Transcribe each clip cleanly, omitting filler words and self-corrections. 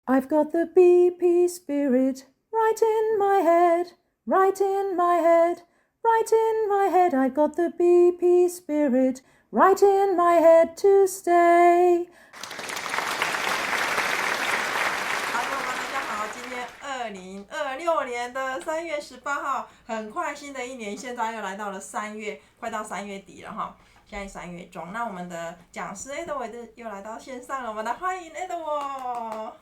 I've got the BP spirit right in my head, right in my head, right in my head. I've got the BP spirit right in my head to stay. Hello，大家好，今天2026年的3月18号，很快新的一年现在又来到了3月，快到3月底了哈。现在3月中，那我们的讲师 Edward 又来到线上了，我们来欢迎 Edward。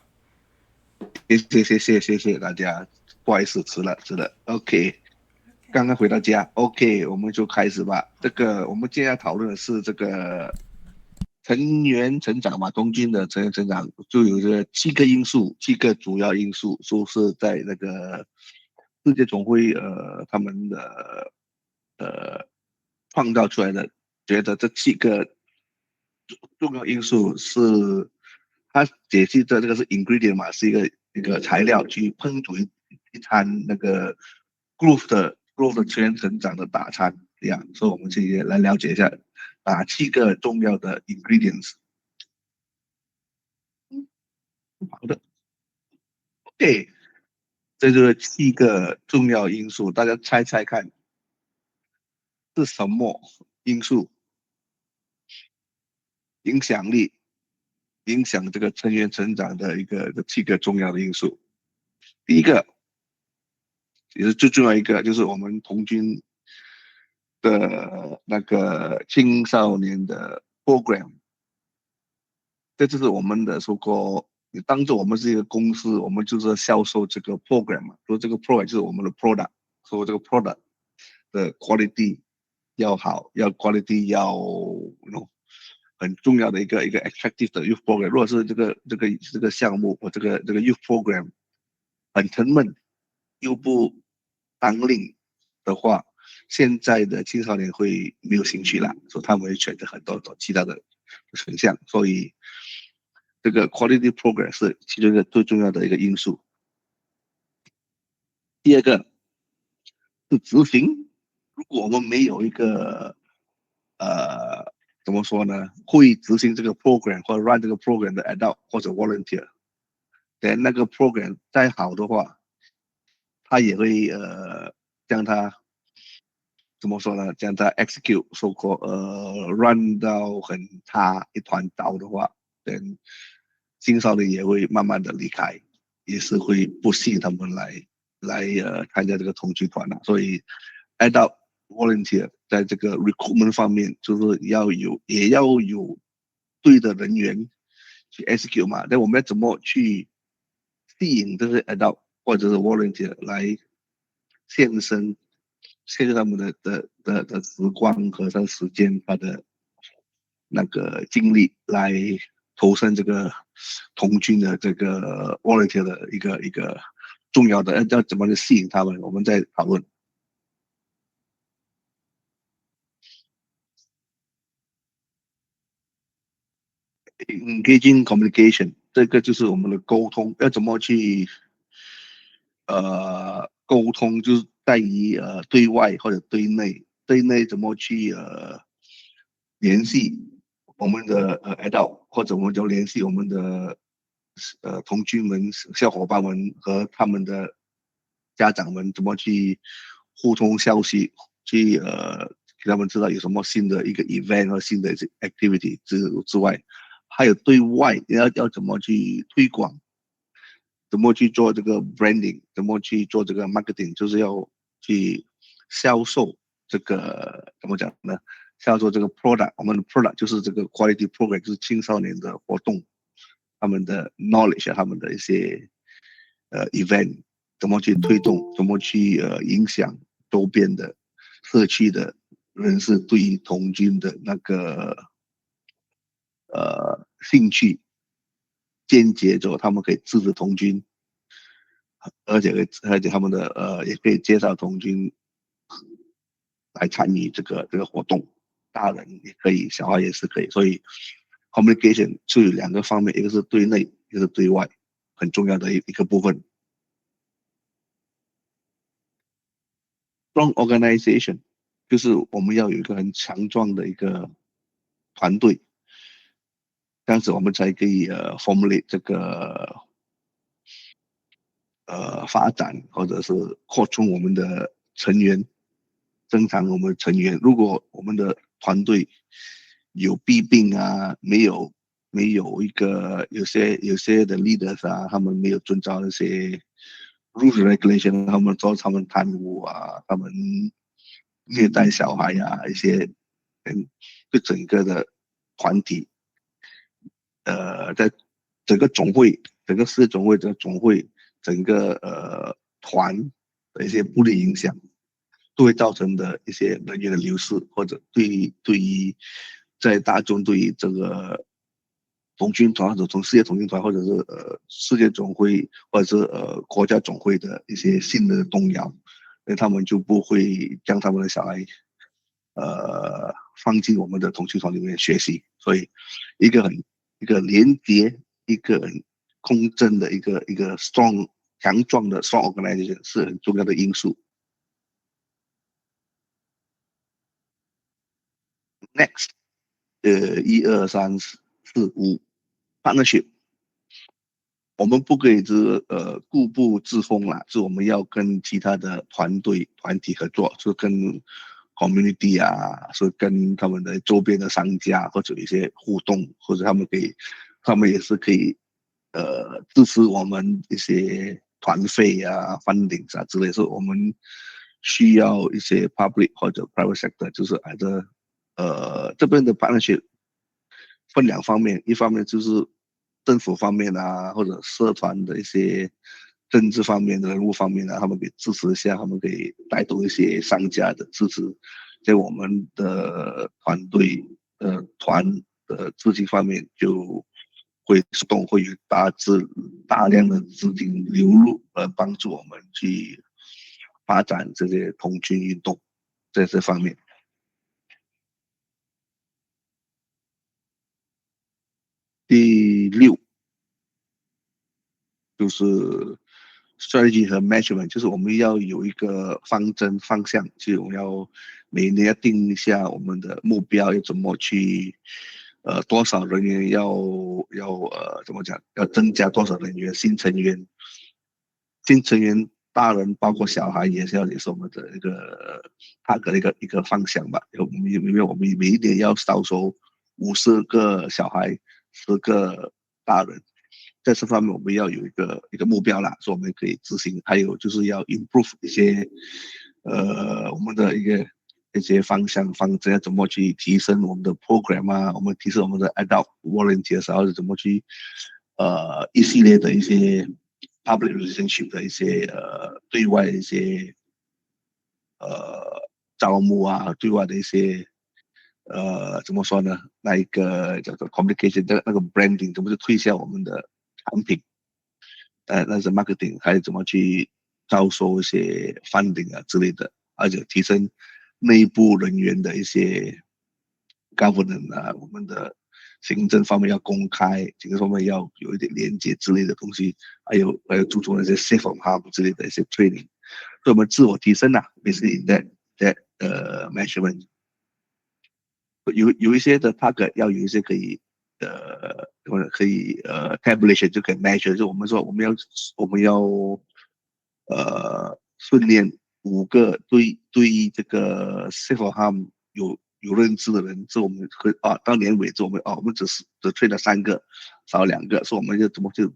谢谢大家，不好意思迟了，OK，刚刚回到家，OK，我们就开始吧。我们今天要讨论的是这个成员成长嘛，东京的成员成长就有这7个因素，7个主要因素，说是在那个世界总会他们的创造出来的，觉得这7个重要因素是它解析的这个是 ingredient 嘛，是一个材料去烹煮一餐那个 growth 的全成长的大餐一样，所以我们今天来了解一下哪7个重要的 ingredients。好的，OK，这就是7个重要因素，大家猜猜看是什么因素影响力影响这个成员成长的这7个重要的因素。第一个也是最重要一个，就是我们童军的那个青少年的 program，这就是我们的说过，你当做我们是一个公司，我们就是要销售这个 program 嘛，说这个 program 就是我们的 product，说这个 product 的 quality 要好，要 quality 要 很重要的一个 attractive 的 youth program。如果是这个项目或这个 youth program 很沉闷又不当令的话，现在的青少年会没有兴趣了，所以他们会选择很多种其他的选项，所以这个 quality program 是其中一个最重要的一个因素。第二个是执行，如果我们没有一个怎么说呢，会执行这个 program 或者 run 这个 program 的 adult 或者 volunteer，等那个 program 再好的话，他也会将它怎么说呢？将它 execute 说过run 到很差一团糟的话，等青少年也会慢慢的离开，也是会不吸引他们来参加这个童军团的。所以 adult volunteer 在这个 recruitment 方面，就是也要有对的人员去 execute 嘛。那我们要怎么去吸引这些 adult 或者是 volunteer 来献身，献出他们的时光和他的时间，他的那个精力来投身这个童军的这个 volunteer 的一个重要的要怎么去吸引他们，我们再讨论。Engaging communication，这个就是我们的沟通，要怎么去沟通，就是在于对外或者对内，对内怎么去联系我们的adult，或者我们就联系我们的同居们、小伙伴们和他们的家长们怎么去互通消息，去给他们知道有什么新的一个 event 和新的 activity 之外，还有对外要怎么去推广，怎么去做这个 branding，怎么去做这个 marketing，就是要去销售这个怎么讲呢？销售这个 product，我们的 product 就是这个 quality program，就是青少年的活动，他们的 knowledge，他们的一些event，怎么去推动，怎么去影响周边的社区的人士对于童军的那个兴趣，间接着他们可以支持童军，而且他们的也可以介绍童军来参与这个活动，大人也可以，小孩也是可以，所以 communication 就有2个方面，一个是对内，一个是对外，很重要的一个部分。Strong organization 就是我们要有一个很强壮的一个团队，这样子我们才可以formulate 这个发展，或者是扩充我们的成员，增强我们的成员。如果我们的团队有弊病啊，没有一个有些的 leaders 啊，他们没有遵照那些 rules regulation，他们贪污啊，他们虐待小孩啊，一些就整个的团体，在整个总会、整个世界总会、整个团的一些不利影响，都会造成的一些人员的流失，或者对于在大众对于这个童军团或者从世界童军团或者是世界总会或者是国家总会的一些信任的动摇，那他们就不会将他们的小孩放进我们的童军团里面学习，所以一个连接，一个很公正的一个强壮的 strong organization 是很重要的因素。Next，1、2、3、4、5 partnership，我们不可以固步自封啦，是我们要跟其他的团体合作，是跟 community 啊，是跟他们的周边的商家或者一些互动，或者他们也是可以支持我们一些团费啊、funding 啊之类，是我们需要一些 public 或者 private sector，就是这边的 partnership 分两方面，一方面就是政府方面啊，或者社团的一些政治方面的人物方面啊，他们可以支持一下，他们可以带动一些商家的支持，在我们的团队团的资金方面就会出动，会有大量的资金流入，帮助我们去发展这些童军运动，在这方面。第六就是 strategy 和 measurement，就是我们要有一个方针方向，就是我们要每年要定一下我们的目标，要怎么去多少人员要怎么讲，要增加多少人员，新成员大人包括小孩也是我们的一个一个方向吧。我们每一年要招收50个小孩，10个大人，在这方面我们要有一个目标啦，说我们可以执行。还有就是要 improve 一些我们的一些方针，要怎么去提升我们的 program 啊，我们提升我们的 adult volunteers，然后怎么去一系列的一些 public relationship 的一些对外的一些招募啊，对外的一些怎么说呢？那一个叫做 communication 的那个 branding，怎么去推销我们的产品？那是 marketing，还有怎么去招收一些 funding 啊之类的，而且提升内部人员的一些 governance 啊，我们的行政方面要公开，行政方面要有一点连接之类的东西，还有注重那些 safe from harm 之类的一些 training，所以我们自我提升啊，basically that measurement。有一些的 target 要有一些tabulation 就可以 measure，就我们说我们要训练5个对这个 safe harm 有认知的人，是我们到年尾之后我们只推了3个，少2个，所以我们就怎么去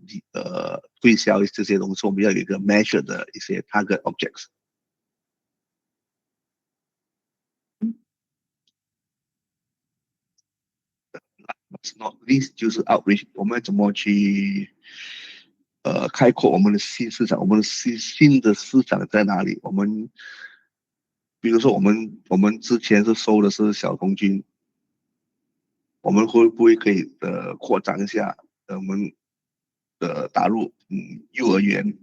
推销这些东西，我们要有一个 measure 的一些 target objects。Not least 就是 outreach，我们怎么去开阔我们的新市场，我们的新的市场在哪里？比如说我们之前是收的是小童军，我们会不会可以扩张一下我们打入幼儿园？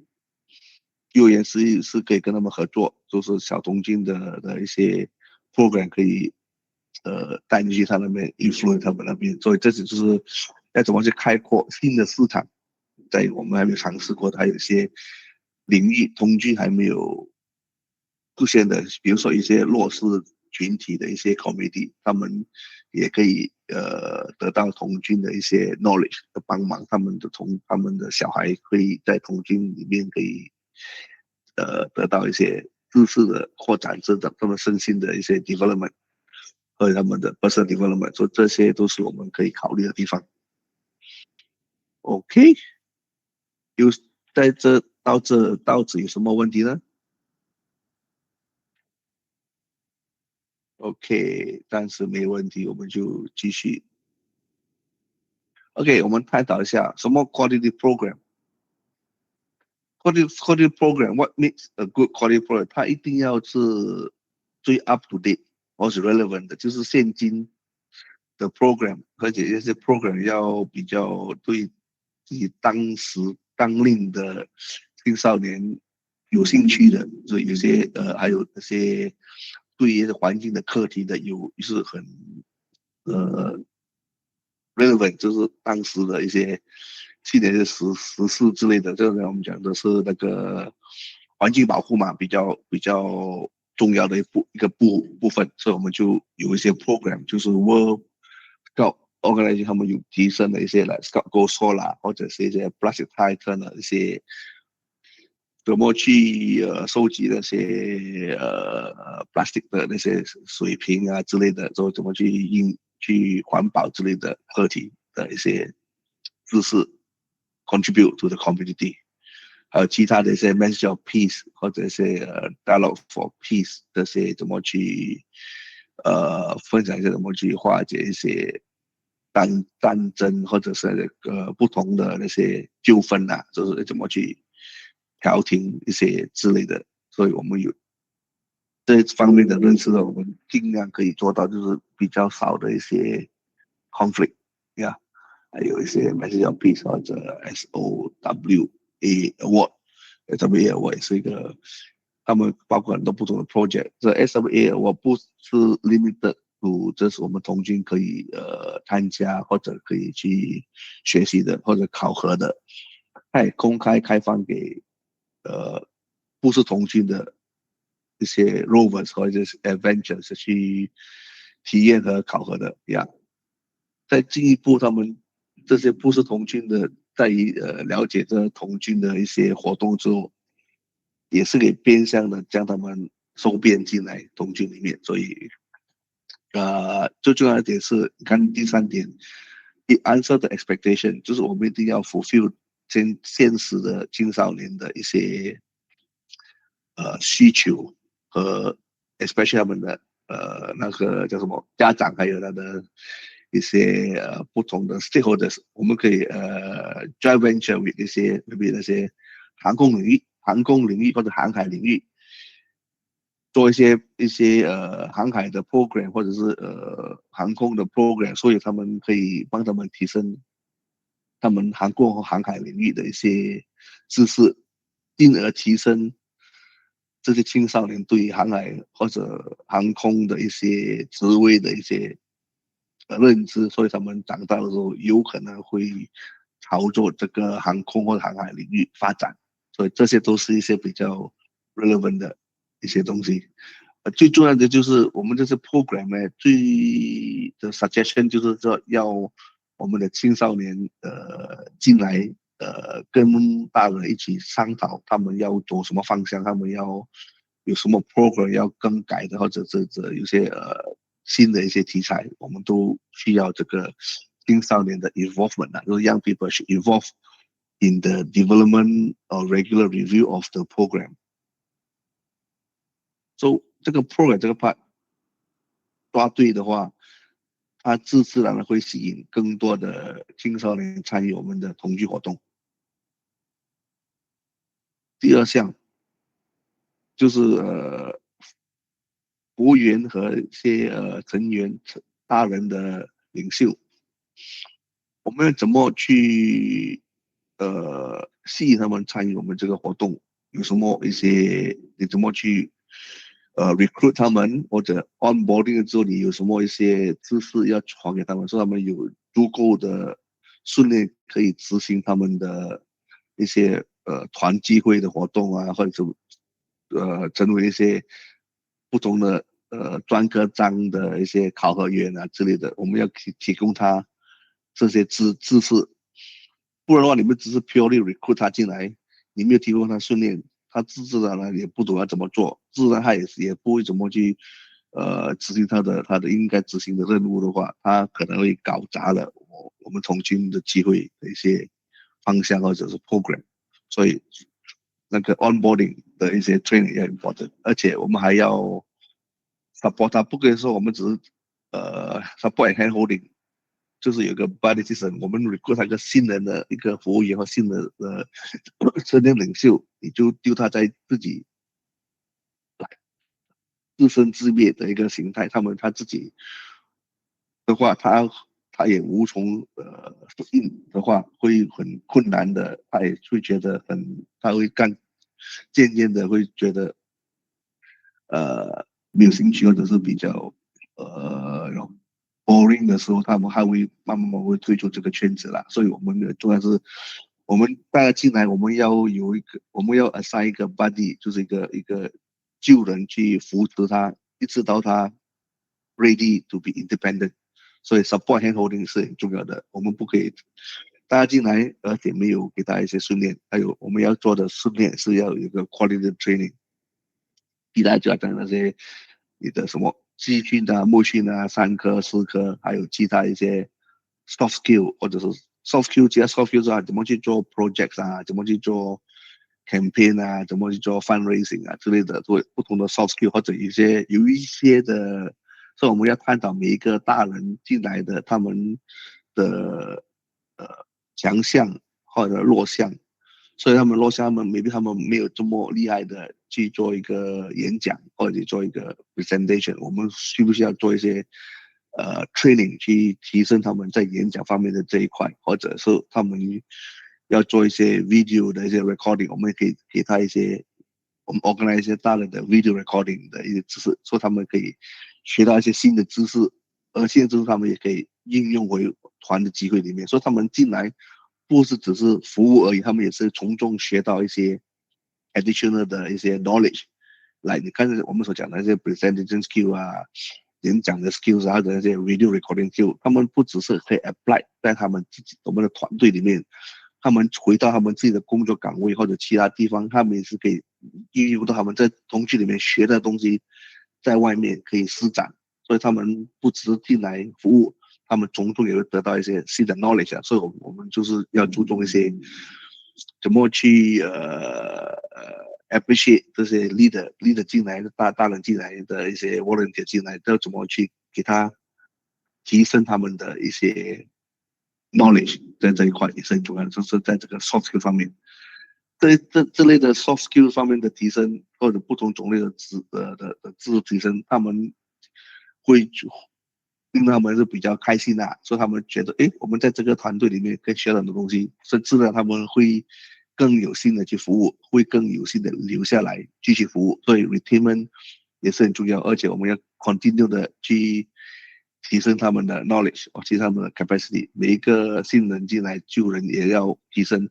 幼儿园是可以跟他们合作，就是小童军的一些 program 可以带进去他那边 influence 他们那边，所以这就是要怎么去开阔新的市场，在我们还没有尝试过的，还有一些领域童军还没有出现的，比如说一些弱势群体的一些 community，他们也可以得到童军的一些 knowledge 的帮忙，他们的小孩可以在童军里面可以得到一些知识的扩展，他们身心的一些 development 和他们的 personal development， 所以这些都是我们可以考虑的地方。OK， 有在到此有什么问题呢？OK， 暂时没问题，我们就继续。OK， 我们探讨一下什么 quality program。quality program，what makes a good quality program？ 它一定要是最 up to date 或是 relevant 的，就是现今的 program， 而且这些 program 要比较对自己当时当令的青少年有兴趣的，所以有些还有那些对于环境的课题的是很relevant， 就是当时的一些去年的时事之类的，这个我们讲的是那个环境保护嘛，比较重要的一个部分，所以我们就有一些 program， 就是 World Scout Organization 他们有提升的一些来 Scout Go Solar 或者是一些 Plastic Titan 的一些怎么去收集那些plastic 的那些水瓶啊之类的，之后怎么去环保之类的课题的一些知识 contribute to the community， 还有其他的一些 message of peace 或者一些dialogue for peace 这些怎么去分享一些怎么去化解一些战争或者是不同的那些纠纷啊，就是怎么去调停一些之类的，所以我们有这方面的认识呢，我们尽量可以做到，就是比较少的一些 conflict 呀，还有一些 message of peace 或者 SOWA Award。SWA Award 也是一个，他们包括很多不同的 project。这 SWA Award 不是 limited to 这是我们童军可以参加或者可以去学习的或者考核的，它也公开开放给不是童军的一些 rovers 或者是 adventures 去体验和考核的呀。再进一步，他们这些不是童军的，在于了解这童军的一些活动之后，也是给变相的将他们收编进来童军里面。所以最重要的一点是，你看第三点 ，it answer the expectation， 就是我们一定要 fulfill 现实的青少年的一些需求和 especially 他们的那个叫什么家长，还有他的一些不同的 stakeholders， 我们可以joint venture with 一些 maybe 那些航空领域或者航海领域。做一些航海的 program 或者是航空的 program， 所以他们可以帮他们提升他们航空和航海领域的一些知识，进而提升这些青少年对于航海或者航空的一些职位的一些认知，所以他们长大的时候有可能会朝着这个航空或者航海领域发展，所以这些都是一些比较 relevant 的一些东西。最重要的就是我们这些 program 呢，最的 suggestion 就是说要我们的青少年进来跟大人一起商讨他们要走什么方向，他们要有什么 program 要更改的，或者是有些新的一些题材，我们都需要这个青少年的 involvement 就是 young people should involve in the development or regular review of the program。So 这个 program 这个 part 抓对的话，它自然的会吸引更多的青少年参与我们的童军活动。第二项就是服务员和一些成员大人的领袖，我们要怎么去吸引他们参与我们这个活动？有什么一些你怎么去recruit 他们，或者 onboarding 之后你有什么一些知识要传给他们，说他们有足够的训练可以执行他们的一些团聚会的活动啊，或者是成为一些不同的专科章的一些考核员啊之类的，我们要提供他这些知识，不然的话你们只是 purely recruit 他进来，你没有提供他训练，他自然呢也不懂要怎么做，自然他也不会怎么去执行他的应该执行的任务的话，他可能会搞砸了我们重新的机会的一些方向或者是 program， 所以那个 onboarding 的一些 training 要 important， 而且我们还要 support 他，不可以说我们只是support and hand holding。就是有一个 body system， 我们 recruit 他一个新人的一个服务员和新的车间领袖，你就丢他在自己自生自灭的一个形态，他自己的话，他也无从适应的话，会很困难的，他也会觉得他会渐渐的会觉得没有兴趣，或者是比较boring 的时候，他们还会慢慢会退出这个圈子啦。所以我们的重要是，我们大家进来，我们要 assign 一个 buddy， 就是一个旧人去扶持他，一直到他 ready to be independent。所以 support hand holding 是很重要的，我们不可以大家进来，而且没有给他一些训练，还有我们要做的训练是要有一个 quality training。其他就要讲那些你的什么基训啊、木训啊、3科、4科，还有其他一些 soft skill， 或者是 soft skill 加 soft skill 啊，怎么去做 projects 啊，怎么去做 campaign 啊，怎么去做 fundraising 啊之类的，做不同的 soft skill， 或者有一些的，所以我们要探讨每一个大人进来的他们的强项或者弱项。所以他们落下，maybe 他们没有这么厉害的去做一个演讲或者做一个 presentation， 我们需不需要做一些training 去提升他们在演讲方面的这一块，或者是他们要做一些 video 的一些 recording， 我们也可以给他我们 organize 一些大人的 video recording 的一些知识，说他们可以学到一些新的知识，而新的知识他们也可以应用回团的机会里面，所以他们进来。不是只是服务而已，他们也是从中学到一些 additional 的一些 knowledge。来，你看我们所讲的那些 presentation skill 啊，演讲的 skills 啊，那些 video recording skill， 他们不只是可以 apply 在我们的团队里面，他们回到他们自己的工作岗位或者其他地方，他们也是可以运用到他们在工具里面学的东西，在外面可以施展。所以他们不只是进来服务。他们从中也会得到一些新的 knowledge 啊，所以我们就是要注重一些怎么去appreciate 这些 leader 进来的大人进来的一些 volunteer 进来，要怎么去给他提升他们的一些 knowledge， 在这一块也是很重要的，就是在这个 soft skill 方面，这类的 soft skill 方面的提升，或者不同种类的知识提升，他们会。令他们是比较开心的，所以他们觉得，我们在这个团队里面可以学到很多东西，甚至呢，他们会更有心的去服务，会更有心的留下来继续服务。所以 retention 也是很重要，而且我们要 continue 的去提升他们的 knowledge， 提升他们的 capacity。每一个新人进来，旧人也要提升。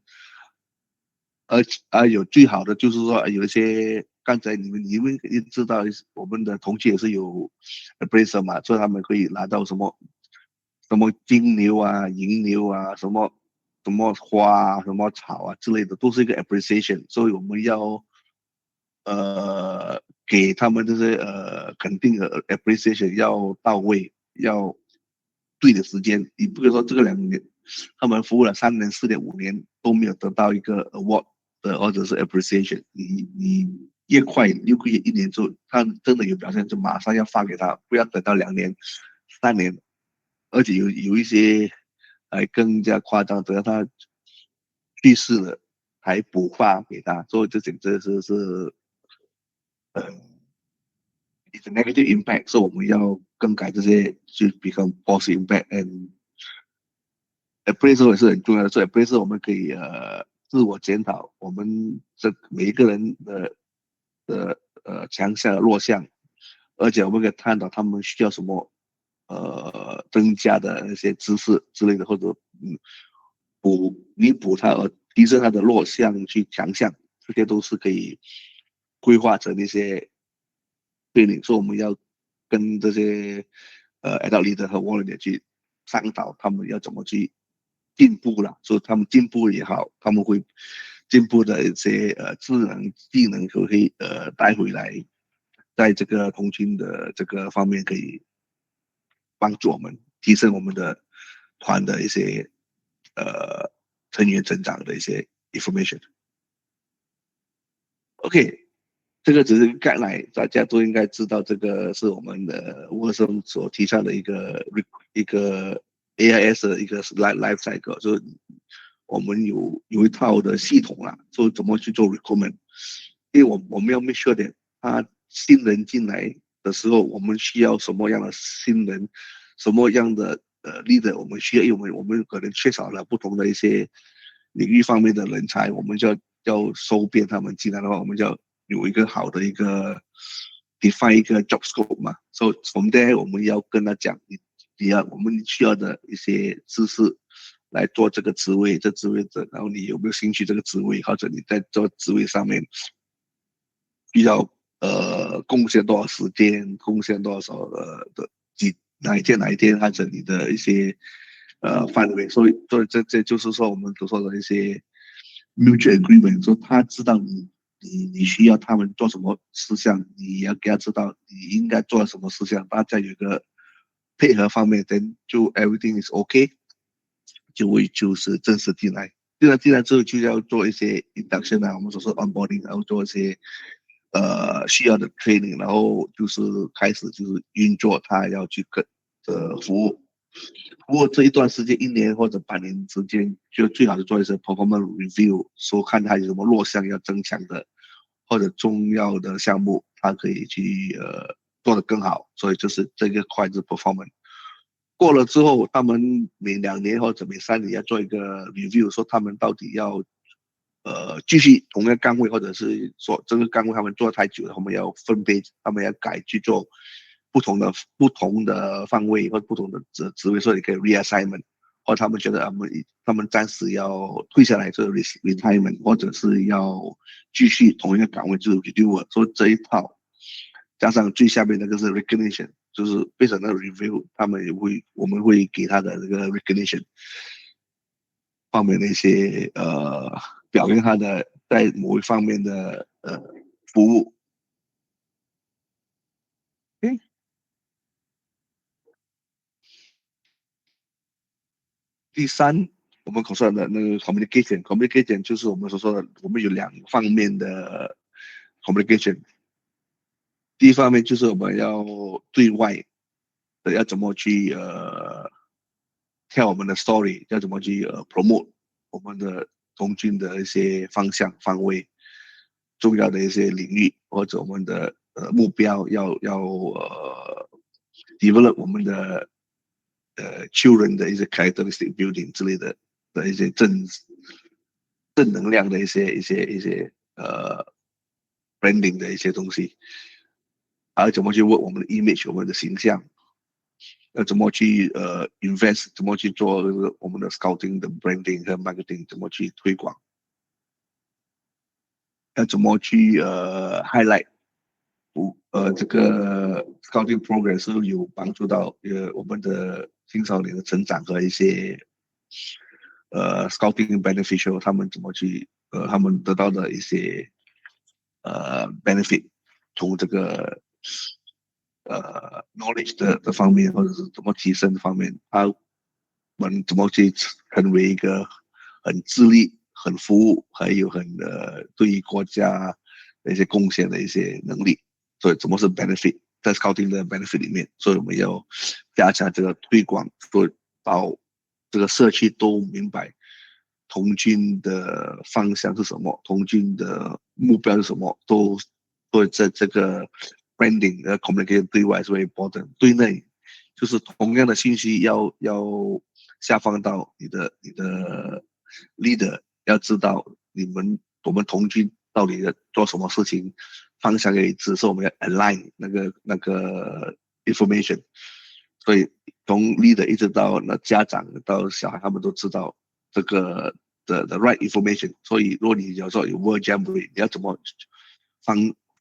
有最好的就是说，有一些刚才你们也知道，我们的同期也是有 appraiser 嘛，所以他们可以拿到什么金牛啊、银牛啊、什么花啊、什么草啊之类的，都是一个 appreciation， 所以我们要给他们这些肯定的 appreciation 要到位，要对的时间。你不可以说这个2年他们服务了3年、4年、5年都没有得到一个 award。或者是 appreciation， 你越快6个月、1年之后，他真的有表现，就马上要发给他，不要等到2年、3年，而且有一些还更加夸张，等到他去世了还补发给他，所以这简直是it's a negative impact， 所以我们要更改这些，就 become positive impact and appraisal 也是很重要的，所以 appraisal 我们可以自我检讨，我们每一个人的强项弱项，而且我们可以探讨他们需要什么增加的那些知识之类的，或者弥补他而提升他的弱项去强项，这些都是可以规划成一些对你说我们要跟这些adult leader 和 volunteer 去商讨他们要怎么去进步了，所以他们进步也好，他们会进步的一些智能技能可以带回来，在这个童军的这个方面可以帮助我们提升我们的团的一些成员成长的一些 information。OK， 这个只是概来，大家都应该知道，这个是我们的沃森所提倡的一个 AIS 的一个 life cycle， 就是我们有一套的系统啦，说怎么去做 recruitment， 因为我们要 make sure 的，他新人进来的时候，我们需要什么样的新人，什么样的leader， 我们需要，因为我们可能缺少了不同的一些领域方面的人才，我们就要收编他们进来的话，我们就要有一个好的一个 define 一个 job scope 嘛，所以从 there 我们要跟他讲，我们需要的一些知识来做这个职位，然后你有没有兴趣这个职位，或者你在做职位上面需要贡献多少时间，贡献多少哪一天，或者你的一些范围，所以这就是说我们所说的一些 mutual agreement， 说他知道你需要他们做什么事项，你要给他知道你应该做什么事项，大家有一个配合方面，then 就 everything is OK， 就是正式进来之后就要做一些 induction 啊，我们所说 onboarding， 然后做一些需要的 training， 然后就是开始就是运作，他要去服务这一段时间，1年或者半年之间，就最好是做一些 performance review， 说看他有什么弱项要增强的，或者重要的项目，他可以去做得更好。所以就是这个块是 performance。过了之后，他们每2年或者每3年要做一个 review， 说他们到底要继续同一个岗位，或者是说这个岗位他们做太久了，他们要分配，他们要改去做不同的范围或不同的职位，所以你可以 reassignment， 或他们觉得他们暂时要退下来做 retirement， 或者是要继续同一个岗位就是 renewal， 所以这一套加上最下面那个是 recognition， 就是非常的 review， 我们会给他的这个 recognition 方面的一些表现他的在某一方面的服务。OK，第3，我们所说的那个 communication 就是我们所说的，我们有2方面的 communication。第一方面就是我们要对外的要怎么去跳我们的 story， 要怎么去promote 我们的童军的一些方向方位，重要的一些领域或者我们的目标要develop 我们的children 的一些 characteristic building 之类的一些正能量的一些branding 的一些东西，还要怎么去 work 我们的 image， 我们的形象，要怎么去invest， 怎么去做我们的 scouting 的 branding 和 marketing， 怎么去推广，要怎么去highlight。这个 scouting program 是有帮助到我们的青少年的成长和一些scouting beneficial， 他们怎么去他们得到的一些benefit， 从这个knowledge 的方面，或者是怎么提升的方面，他们怎么去成为一个很自立、很服务，还有很对于国家的一些贡献的一些能力。所以怎么是 benefit， 在 scouting 的 benefit 里面，所以我们要加强这个推广，做到这个社区都明白童军的方向是什么，童军的目标是什么，都在这个 branding 的 communication 对外是 very important， 对内就是同样的信息要下放到你的 leader， 要知道我们童军到底在做什么事情，方向也一致，是我们要 align 那个 information， 所以从 leader 一直到那家长到小孩，他们都知道这个the right information。所以如果你有时候有 word jamboree， 你要怎么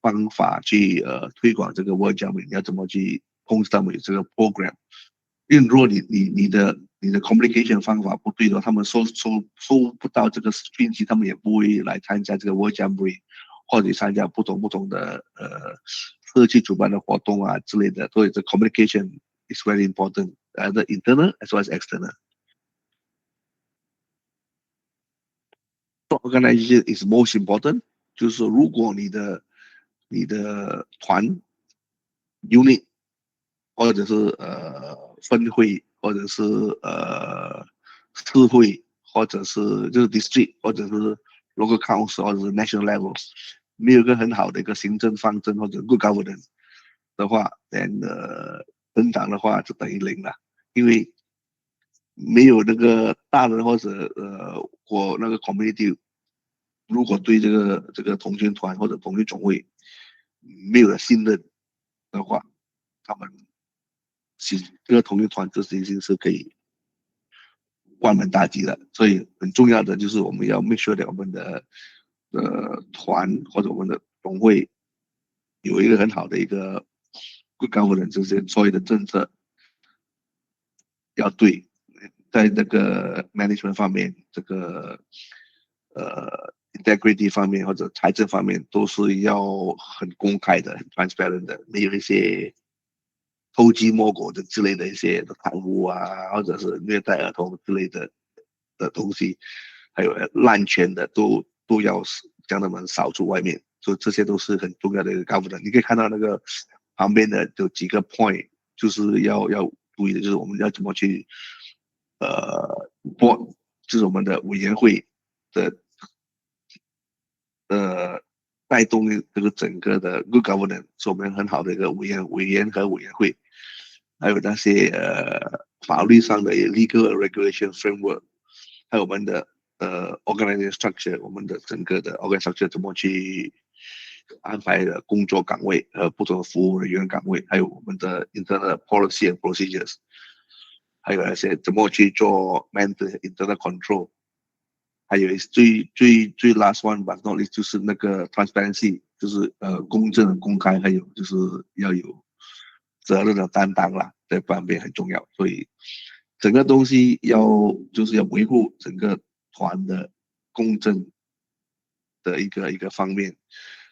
方法去推广这个 word jamboree， 你要怎么去控制他们有这个 program。因为如果你的你的 communication 方法不对的话，他们收不到这个讯息，他们也不会来参加这个 World Jamboree，或者参加不同的社区主办的活动啊之类的。所以这 communication is very important, the internal as well as external. Organization is most important， 就是说，如果你的团 unit 或者是分会或者是市会或者是就是 district 或者是 local council 或者是 national level 没有一个很好的一个行政方针或者 good governance 的话，then 成长的话就等于零了，因为没有那个大人或者或那个 community 如果对这个童军团或者童军总会没有了信任的话，他们这个童军团这已经是可以关门大吉了。所以很重要的就是我们要 make sure that 我们的团或者我们的总会有一个很好的一个 good governance， 这些所有的政策要对，在这个 management 方面，这个integrity 方面或者财政方面都是要很公开的、很 transparent 的，没有一些偷鸡摸狗的之类的一些贪污啊，或者是虐待儿童之类的东西，还有滥权的都要将他们扫出外面。所以这些都是很重要的一个 governance。你可以看到那个旁边的有几个 point， 就是要注意的，就是我们要怎么去board， 就是我们的委员会的带动这个整个的 good governance， 是我们很好的一个委员和委员会，还有那些法律上的 legal regulation framework， 还有我们的organization structure， 我们的整个的 organization structure 怎么去安排的工作岗位和不同的服务人员岗位，还有我们的 internal policy and procedures， 还有那些怎么去做 mental internal control。还有最 last one but not least 就是那个 transparency， 就是公正公开，还有就是要有责任的担当啦，这方面很重要。所以整个东西就是要维护整个团的公正的一个方面，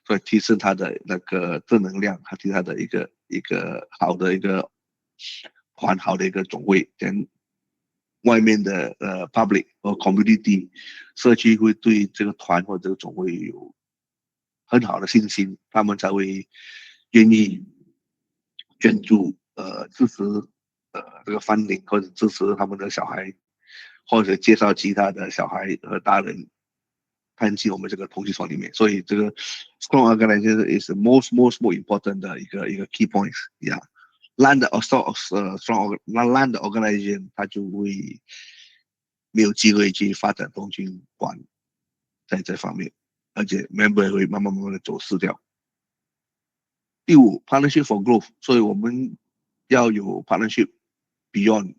所以提升它的那个正能量，提升它的一个好的一个团，好的一个总会，跟外面的public 和 community 社区会对这个团或者这个总会有很好的信心，他们才会愿意捐助支持这个 funding 或者支持他们的小孩，或者介绍其他的小孩和大人看进我们这个同济团里面。所以这个 strong organization is the most important 的一个 key points， yeah。烂的 strong 烂的 organization， 它就会没有机会去发展童军团在这方面，而且 member 会慢慢的走失掉。第五 partnership for growth， 所以我们要有 partnership beyond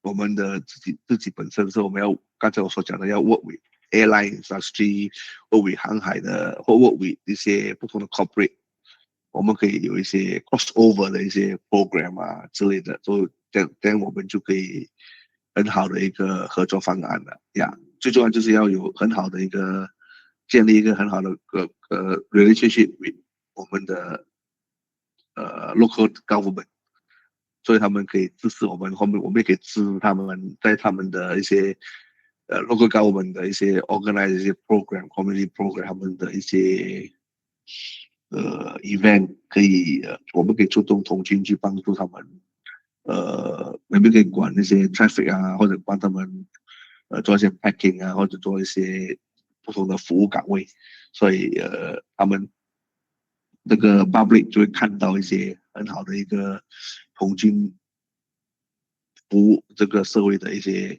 我们的自己本身，是我们要刚才我所讲的要 work with airline industry，work with 航海的，或 work with 一些不同的 corporate。我们可以有一些 crossover 的一些 program 啊之类的，所以这样我们就可以很好的一个合作方案了呀。最重要就是要有很好的一个建立一个很好的relationship with 我们的local government， 所以他们可以支持我们，后面我们也可以支持他们在他们的一些local government 的一些 organize 一些 program，community program， 他们的一些event 可以我们可以出动童军去帮助他们，我们可以管那些 traffic 啊，或者帮他们做一些 packing 啊，或者做一些不同的服务岗位，所以他们那个 public 就会看到一些很好的一个童军服务这个社会的一些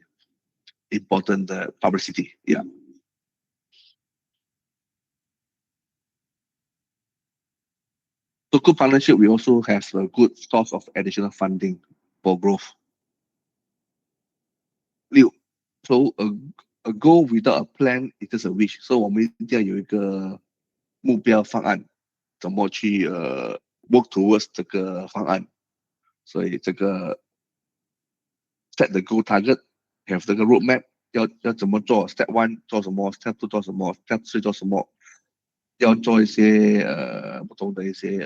important 的 publicity，yeah。So good partnership, we also have a good source of additional funding for growth. 六 ，so a goal without a plan is just a wish. So 我们一定要有一个目标方案，怎么去work towards 这个方案。所以这个 set the goal target，have 这个 roadmap，要怎么做 ，step one 做什么，step two 做什么，step three 做什么，要做一些不同的一些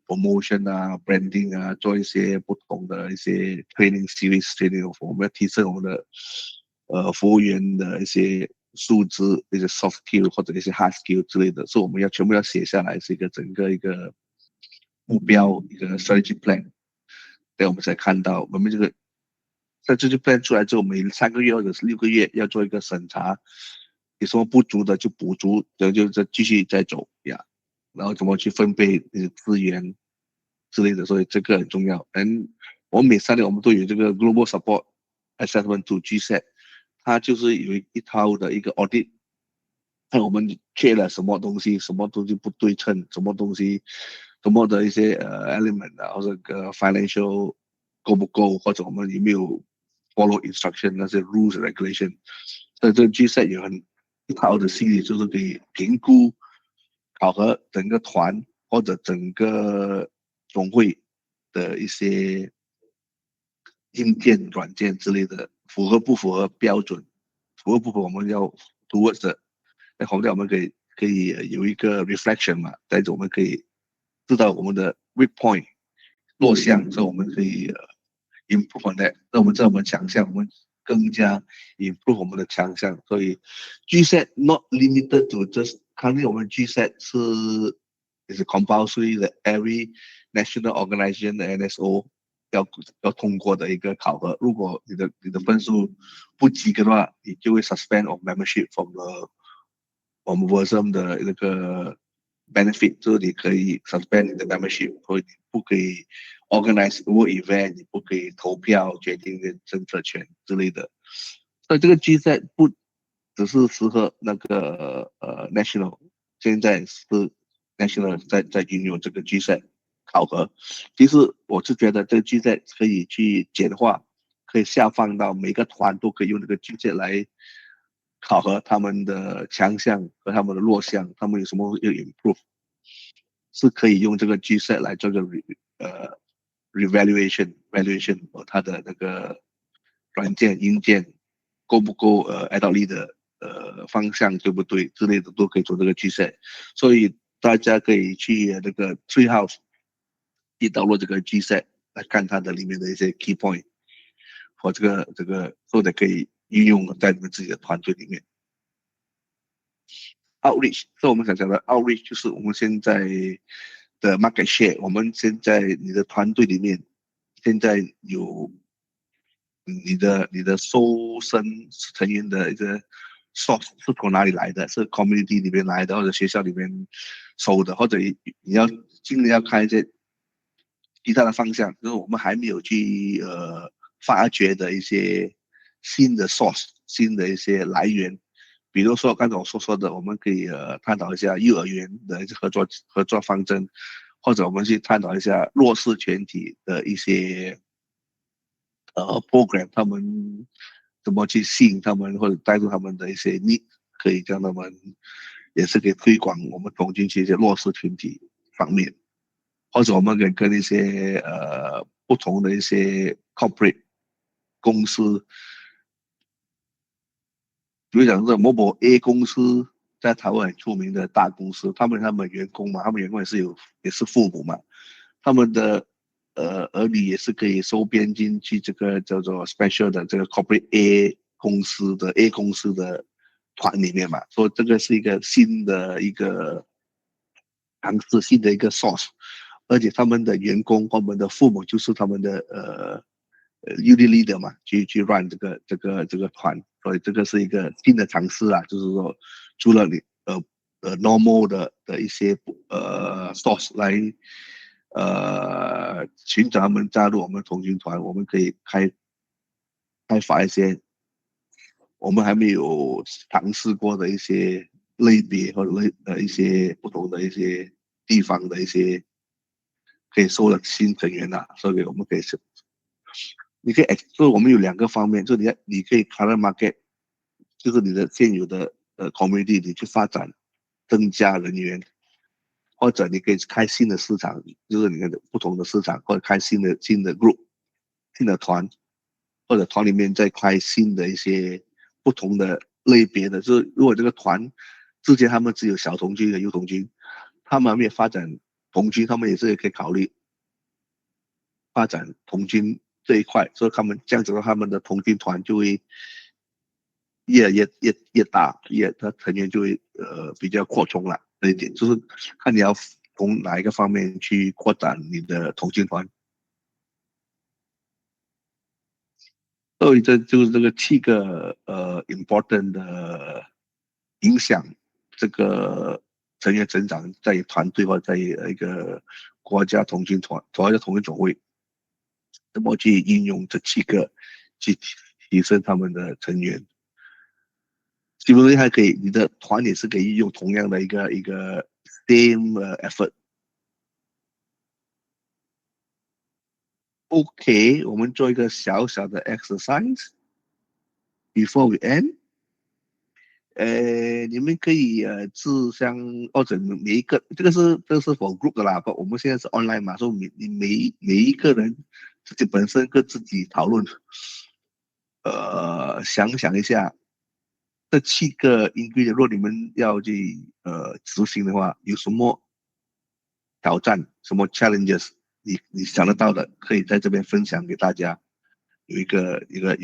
promotion 啊，branding 啊，做一些不同的一些 training series training，我们要提升我们的服务员的一些素质，一些 soft skill 或者一些 hard skill 之类的，所以我们要全部要写下来，是一个整个一个目标，一个 strategy plan，对，我们才看到我们这个 strategy plan 出来之后，每3个月或者是6个月要做一个审查，有什么不足的就补足，然后就再继续再走呀，然后怎么去分配资源之类的，所以这个很重要。我们每3年我们都有这个 global support assessment to GSET，它就是有一套的一个 audit，看我们缺了什么东西，什么东西不对称，什么东西，什么的一些element 啊，或者financial 够不够，或者我们有没有 follow instruction 那些 rules and regulation。所以这个 GSET 有一套的系列，就是可以评估、考核整个团或者整个总会的一些硬件、软件之类的符合不符合标准，符合不符合我们要 towards 的，在后面我们可以有一个 reflection 嘛，再者我们可以知道我们的 weak point 弱项，所以我们可以improve on that。那我们知道我们强项，我们更加 improve 我们的强项。所以 GSET not limited to just currently 我们 GSET 是 compulsory 的 every national organization 的 NSO 要通过的一个考核。如果你的分数不及格的话，你就会 suspend of membership from 我们 Versum 的那个 benefit， 就是你可以 suspend 你的 membership， 所以你不可以 organize work event， 你不可以投票决定的政策权之类的。所以这个 GSET 不只是适合那个national， 现在是 national 在运用这个 GSET 考核。其实我是觉得这个 GSET 可以去简化，可以下放到每个团都可以用这个 GSET 来考核他们的强项和他们的弱项，他们有什么要 improve， 是可以用这个 GSET 来做个revaluation 和它的那个软件硬件够不够adult 的方向对不对之类的都可以做这个 GSET， 所以大家可以去那个 Treehouse 去导入这个 GSET 来看它的里面的一些 key point， 和这个或者可以运用在你们自己的团队里面。outreach， 所以我们想讲的 outreach 就是我们现在的 market share， 我们现在你的团队里面现在有你的收生成员的一个 source 是从哪里来的？是 community 里面来的，或者学校里面收的，或者你要尽量要看一些其他的方向，就是我们还没有去发掘的一些新的 source， 新的一些来源。比如说刚才我说的，我们可以探讨一下幼儿园的合作方针，或者我们去探讨一下弱势群体的一些program， 他们怎么去吸引他们或者带入他们的一些 need， 可以让他们也是可以推广我们同进去一些弱势群体方面，或者我们可以跟一些不同的一些 corporate 公司。比如讲是某某 A 公司在台湾很出名的大公司，他们员工嘛，他们员工也是父母嘛，他们的儿女也是可以收编进去这个叫做 special 的这个 corporate A 公司的团里面嘛，所以这个是一个新的一个尝试，新的一个 source， 而且他们的员工和我们的父母就是他们的unit leader 嘛，去 run 这个团，所以这个是一个新的尝试啊，就是说除了你normal 的一些source 来寻找他们加入我们同军团，我们可以开发一些我们还没有尝试过的一些类别或者一些不同的一些地方的一些可以收的新成员啊，所以我们可以你可以，就是我们有2个方面，就是你可以 current market， 就是你的现有的community， 你去发展增加人员，或者你可以开新的市场，就是你的不同的市场，或者开新的 group 新的团，或者团里面再开新的一些不同的类别的，就是如果这个团之前他们只有小童军和幼童军，他们也发展童军，他们也是可以考虑发展童军这一块，所以他们这样子的话，他们的童军团就会越大，他成员就会比较扩充了。这一点就是看你要从哪一个方面去扩展你的童军团。所以这就是这个7个important 的影响这个成员成长在团队或在一个国家童军团、国家童军总会，怎么去应用这7个去提升他们的成员。基本上还可以，你的团也是可以运用同样的一个 same effort。OK， 我们做一个小小的 exercise before we end。你们可以自相或者每一个，这个是 for group 的啦，不，我们现在是 online 嘛，所以每一个人自己本身跟自己讨论，想想一下这7个 ingredient，如果你们要去执行的话，有什么挑战，什么 challenges，你想得到的，可以在这边分享给大家，有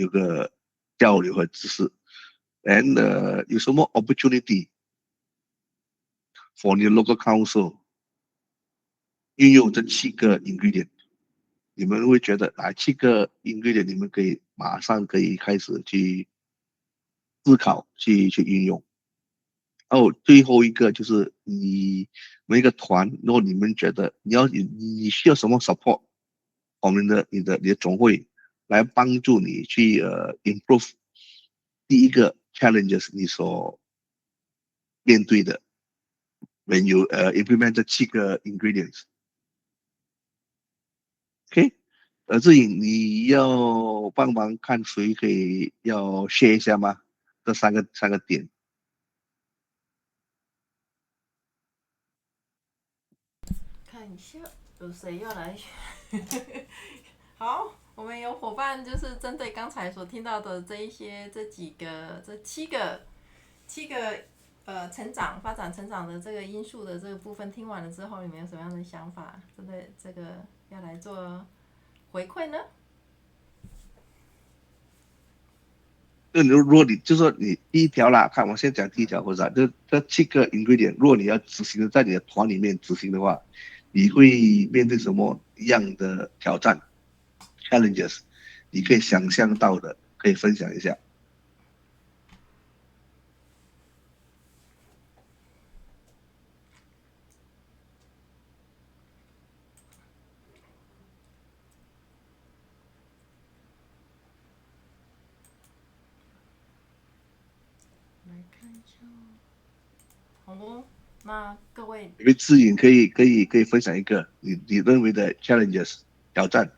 个交流和知识。And 有什么 opportunity for 你的 local council 运用这7个 ingredient， 你们会觉得哪7个 ingredient 你们马上可以开始去思考去运用。最后一个就是每一个团，如果你们觉得你需要什么 support， 我们你的总会来帮助你去improve 第一个 challenges 你所面对的when you implement 这7个 ingredients。 OK， 志颖，你要帮忙看谁可以要 share 一下吗？这三个点。看一下有谁要来。好，我们有伙伴就是针对刚才所听到的这7个成长发展成长的这个因素的这个部分听完了之后，你们有什么样的想法？针对这个要来做回馈呢？如果你就说你第一条啦，看我先讲第一条或者这7个 ingredient， 如果你要执行在你的团里面执行的话，你会面对什么样的挑战 challenges？ 你可以想象到的，可以分享一下。来看一下。好哦，那各位，因为志颖可以分享一个你认为的 challenges 挑战。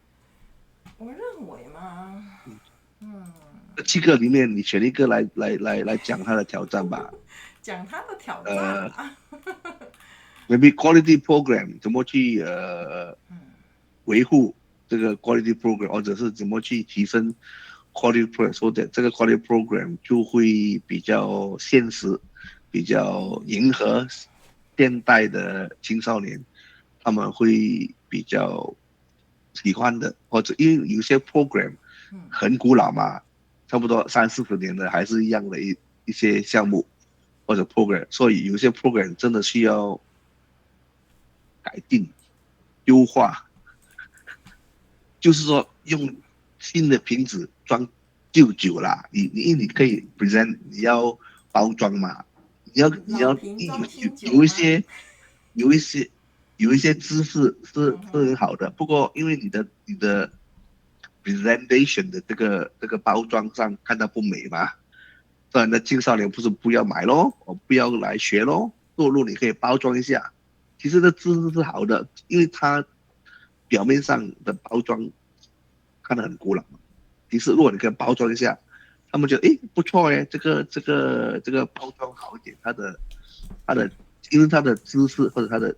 我认为嘛，这7个里面，你选一个来讲他的挑战吧。讲他的挑战啊。maybe quality program 怎么去维护这个 quality program， 或者是怎么去提升 quality program， 说的这个 quality program 就会比较现实，比较迎合现代的青少年，他们会比较喜欢的，或者因为有些 program 很古老嘛，差不多30-40年的还是一样的一些项目或者 program， 所以有些 program 真的需要改进优化，就是说用新的瓶子装旧酒啦。你可以 present， 你要包装嘛，你要有一些知识是很好的，不过因为你的 presentation 的这个包装上看到不美嘛，不然那青少年不要买咯，我不要来学咯。如果你可以包装一下，其实这知识是好的，因为它表面上的包装看得很古老嘛。其实如果你可以包装一下，他们觉得不错这个包装好一点，它的因为它的知识或者它的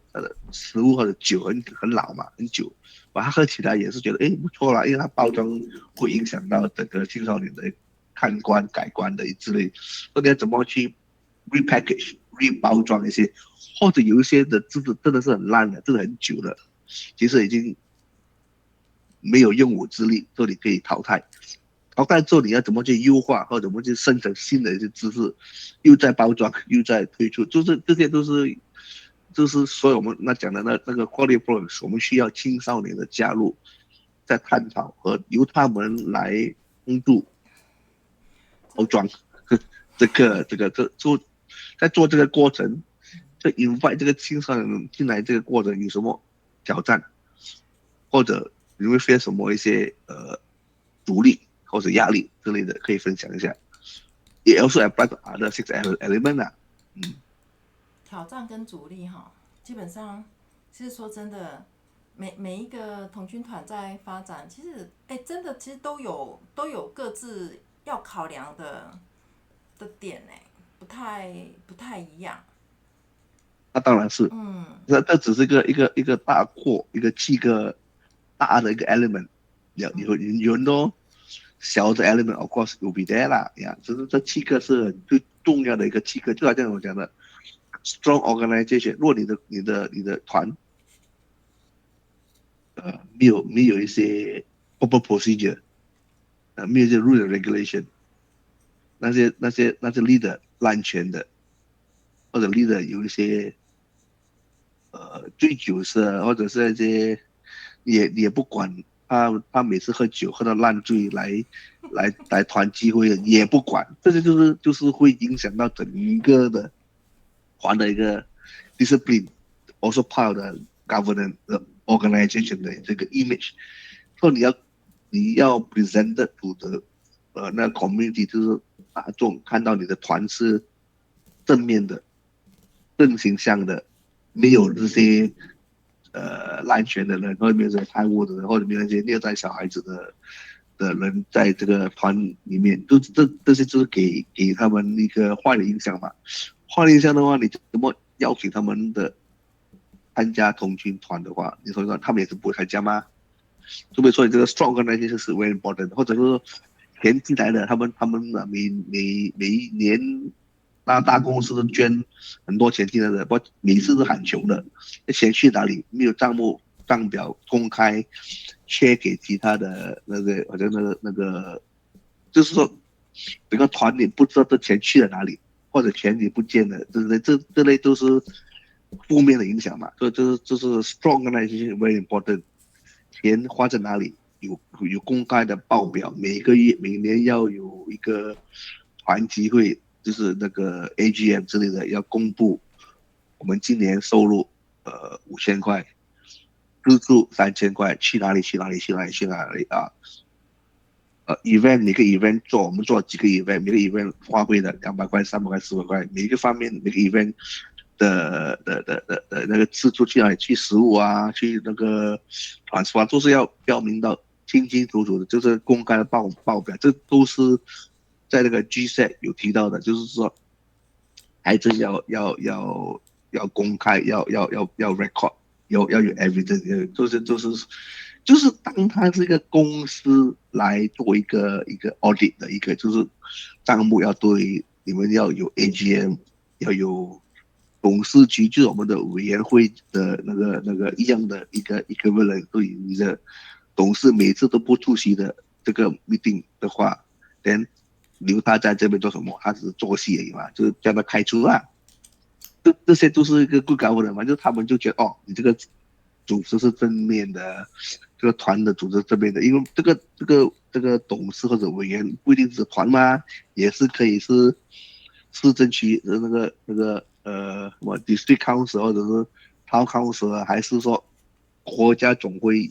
食物或者酒很老嘛，很久，把它喝起来也是觉得不错啦，因为它包装会影响到整个青少年的看官改观的之类，那你要怎么去 repackage 包装一些，或者有一些的真的是很烂的，真的很久了，其实已经没有用武之地，所以你可以淘汰。淘汰之后，你要怎么去优化，或者怎么去生成新的一些知识，又在包装，又在推出，就是这些都是，就是所以我们讲的那个 quality products， 我们需要青少年的加入，在探讨和由他们来帮助包装在做这个过程，就 invite 这个青少年进来这个过程有什么挑战，或者你会 face 什么一些阻力或者压力之类的，可以分享一下。也 also apply to other 6 element 啊。挑战跟阻力哈，基本上其实说真的，每一个童军团在发展，其实真的其实都有各自要考量的点不太一样。那当然是，这只是一个大扩，一个7个大的一个 element， 有很多小的 element of course will be there 啦，只是这7个是最重要的一个7个，就好像我讲的 strong organization， 如果你的团没有一些 proper procedure， 没有一些 rule and regulation， 那些 leader 滥权的，或者 leader 有一些醉酒色，或者是那些也不管他每次喝酒喝到烂醉来团聚会也不管，这些就是会影响到整个的团的一个 discipline，also part of the governance organization 的这个 image， 所以你要 present to the 那 community， 就是大众看到你的团是正面的、正形象的，没有这些滥权的人，或者没有这些贪污的人，或者没有那些虐待小孩子的人在这个团里面，这些就是给他们一个坏的影响嘛。坏的影响的话，你怎么邀请他们的参加童军团的话，你说他们也是不会参加吗？除非说你这个 strong organization 是 very important， 或者说钱进来的，他们每一年大公司都捐很多钱进来的，不每次都喊穷的，钱去哪里？没有账表公开，切给其他的那个好像那个，就是说整个团里不知道这钱去了哪里，或者钱也不见了，这类都是负面的影响嘛。所以就是 strong organization very important， 钱花在哪里？有公开的报表，每个月每年要有一个团集会，就是那个 AGM 之类的要公布我们今年收入5000块，资助3000块，去哪里啊？event 每个 event 我们做几个 event， 每个 event 花费的200块、300块、400块，每个方面每个 event 的那个资助去哪里？去食物啊，去那个transfer都是要标明到清清楚楚的，就是公开的报表，这都是在那个 GSET 有提到的，就是说孩子要公开，要 record， 要有 evidence， 就是当他是一个公司来做一个 audit 的一个，就是账目要对你们要有 AGM， 要有董事局，就是我们的委员会的那个一样的一个人，对你的董事每次都不出席的这个 meeting 的话 ，then 留他在这边做什么？他只是做戏而已嘛，就是叫他开除啊。这些都是一个good governance嘛，就他们就觉得你这个组织是正面的，这个团的组织正面的，因为这个董事或者委员不一定是团嘛，也是可以是市政区的那个什么 district council 或者是 town council， 还是说国家总会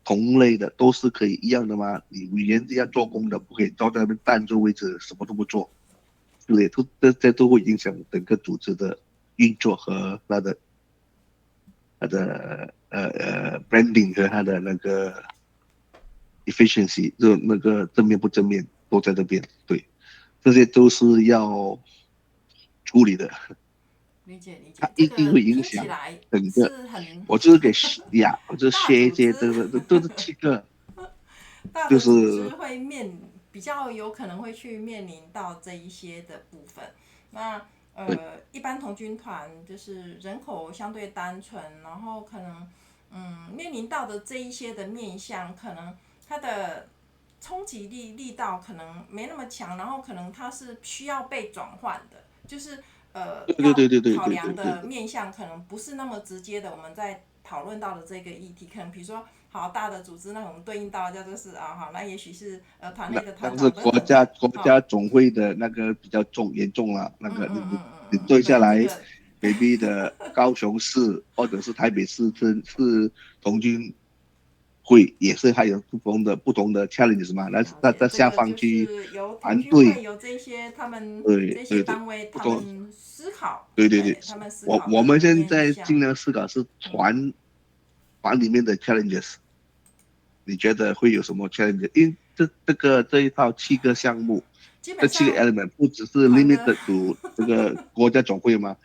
同类的都是可以一样的吗？你委员是要做工的，不可以坐在那边站住位置什么都不做。对，这都会影响整个组织的运作和它的branding 和它的那个 efficiency， 就那个正面不正面都在这边。对，这些都是要处理的。理解理解，它这个一定会影听起响来整个。是很我就是给呀，我就大写一些，组织，都是七个，大就的组织是会比较有可能会去面临到这一些的部分。那对一般童军团就是人口相对单纯，然后可能面临到的这一些的面向，可能它的冲击力道可能没那么强，然后可能它是需要被转换的，就是对对要对对对对考量的对对对面向可能不是那么直接的。我们在讨论到的这个议题，可能比如说好大的组织，那我们对应到的就是好，那也许是团内的团那是长等等的，国家总会的那个比较严重了，那个你对下对这来个，maybe 的高雄市或者是台北市是童军会，也是还有不同的 challenge 嘛，那了解，这下个就方去是由童团队，军会由这些他们这些对对对，单位他不同，们思考，对对对，他们思我考的我们现面向，在尽量思考是团里面的 challenges。你觉得会有什么 challenge？因为这一套7个项目，基这7个 本上 element 不只是 团的 limited to 这个国家总会吗？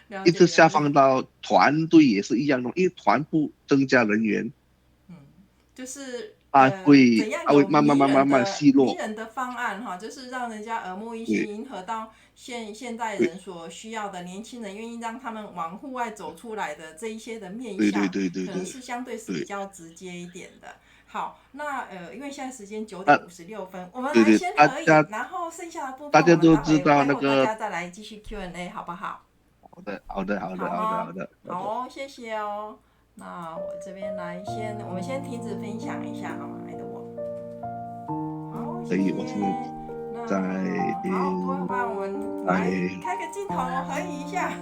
了一直下解了解，放到团队也是一样的，因为团部增加人员，就是它怎样会有慢慢细落。迷人的方案哈，就是让人家耳目一新，对迎合到现代对人所需要的，年轻人愿意让他们往户外走出来的这一些的面对对向，对对对可能是相对是比对，较直接一点的。好，那因为现在时间9点啊56分，我们来对对，先合影，然后剩下的部分我们大家都待会知道那会后大家个，再来继续 Q&A 好不好？好哦，好哦，谢谢哦。那我这边我们先停止分享一下好吗？爱的我，好，谢谢。所以我现在在那好，各位伙伴，我们来开个镜头合影一下。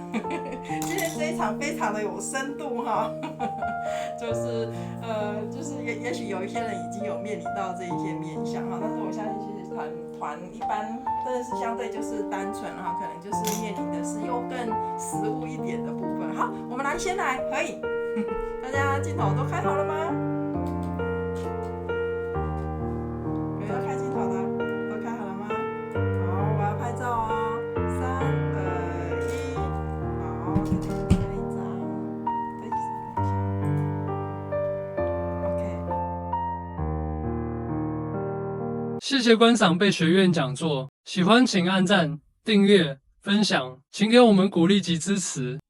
今天这一场非常的有深度哈，就是也许有一些人已经有面临到这一些面向哈，但是我相信其实团一般真的是相对就是单纯哈，可能就是面临的是又更实务一点的部分。好，我们先来合影，大家镜头都开好了吗？有要开镜头的，都开好了吗？好，我要拍照哦，3、2、1，好，这里拍了一张，对，等一下 ，OK。谢谢观赏贝学院讲座，喜欢请按赞、订阅、分享，请给我们鼓励及支持。